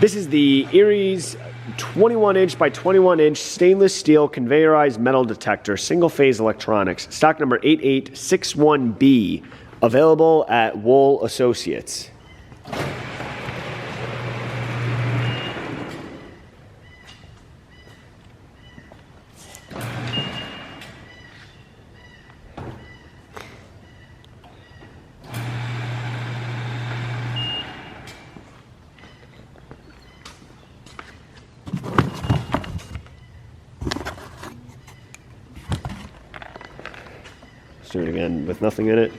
This is the Eriez 21-inch by 21-inch stainless steel conveyorized metal detector, single-phase electronics, stock number 8861B, available at Wohl Associates. Let's do it again with nothing in it.